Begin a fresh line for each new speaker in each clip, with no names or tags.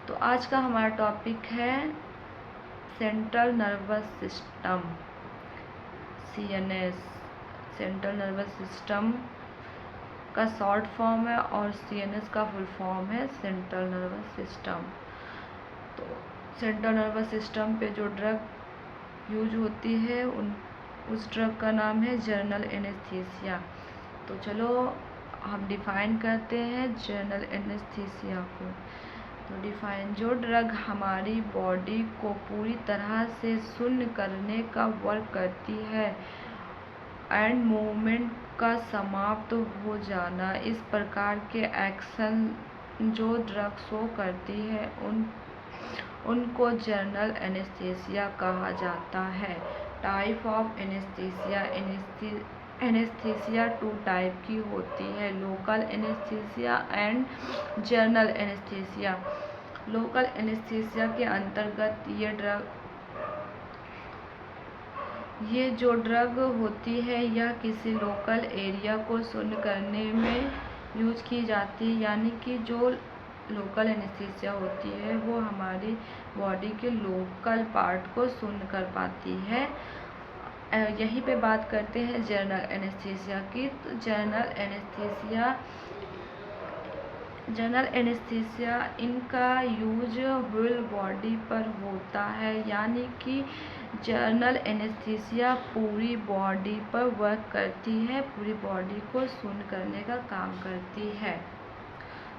तो आज का हमारा टॉपिक है central nervous system, CNS। Central nervous system का शॉर्ट फॉर्म है और CNS का फुल फॉर्म है सेंट्रल नर्वस सिस्टम। तो सेंट्रल नर्वस सिस्टम पे जो ड्रग यूज होती है उस ड्रग का नाम है जनरल एनेस्थीसिया। तो चलो हम डिफाइन करते हैं जनरल एनेस्थीसिया को। तो डिफाइन, जो ड्रग हमारी बॉडी को पूरी तरह से शून्य करने का वर्क करती है एंड मूवमेंट का समाप्त हो जाना, इस प्रकार के एक्शन जो ड्रग शो करती है उनको जनरल एनेस्थीसिया कहा जाता है। Type of anaesthesia, anaesthesia 2 type की होती है, local anaesthesia and general anaesthesia. Local anaesthesia के अंतर्गत ये जो ड्रग होती है यह किसी लोकल एरिया को शून्य करने में यूज की जाती है, यानी कि जो लोकल एनेस्थीसिया होती है वो हमारी बॉडी के लोकल पार्ट को शून्य कर पाती है। यहीं पे बात करते हैं जनरल एनेस्थीसिया की। तो जनरल एनेस्थीसिया इनका यूज होल बॉडी पर होता है, यानी कि जनरल एनेस्थीसिया पूरी बॉडी पर वर्क करती है, पूरी बॉडी को शून्य करने का काम करती है।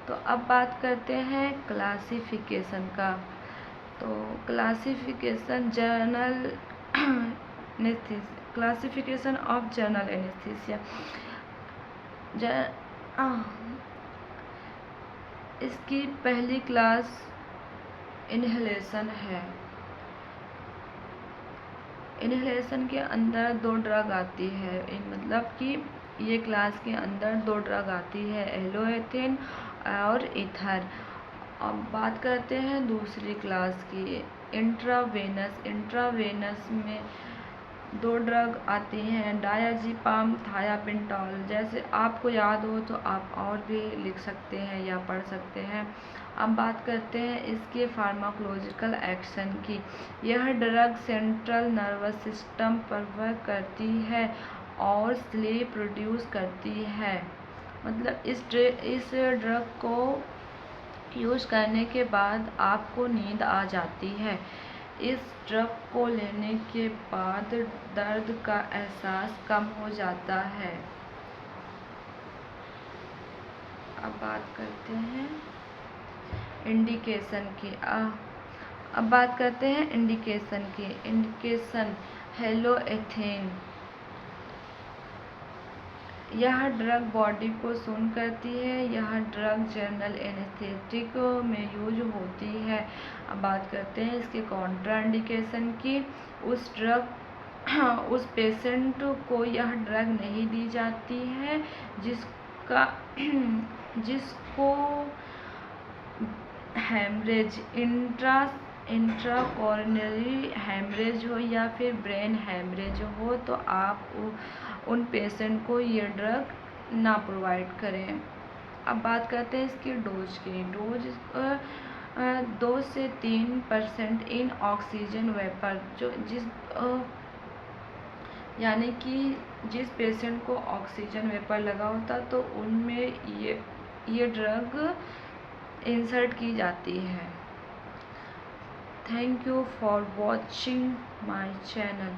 तो अब बात करते हैं क्लासिफिकेशन का। तो classification general classification of general anaesthesia. इसकी पहली क्लास इनहेलेशन है। इनहेलेशन के अंदर 2 ड्रग आती है, मतलब कि ये क्लास के अंदर 2 ड्रग आती है, एलोएथिन और ईथर। अब बात करते हैं दूसरी क्लास की, इंट्रावेनस। इंट्रावेनस में 2 ड्रग आती हैं, डायज़ेपाम, थायापिंटोल। जैसे आपको याद हो तो आप और भी लिख सकते हैं या पढ़ सकते हैं। अब बात करते हैं इसके फार्माकोलॉजिकल एक्शन की। यह ड्रग सेंट्रल नर्वस सिस्टम पर वर्क करती है और स्लीप प्रोड्यूस करती है, मतलब इस ड्रग को यूज करने के बाद आपको नींद आ जाती है। इस ड्रग को लेने के बाद दर्द का एहसास कम हो जाता है। अब बात करते हैं इंडिकेशन की। अब बात करते हैं इंडिकेशन की। इंडिकेशन एलोएथिन। यह ड्रग बॉडी को शून्य करती है। यह ड्रग जनरल एनेस्थेटिक में यूज होती है। अब बात करते हैं इसके कॉन्ट्राइंडिकेशन की। उस पेशेंट को यह ड्रग नहीं दी जाती है जिसको हेमरेज, इंट्राकॉर्नरी हेमरेज हो या फिर ब्रेन हेमरेज हो, तो आप उन पेशेंट को ये ड्रग ना प्रोवाइड करें। अब बात करते हैं इसकी डोज की। डोज 2 से 3% इन ऑक्सीजन वेपर, यानी कि जिस पेशेंट को ऑक्सीजन वेपर लगा होता तो उनमें ये ड्रग इंसर्ट की जाती है। Thank you for watching my channel.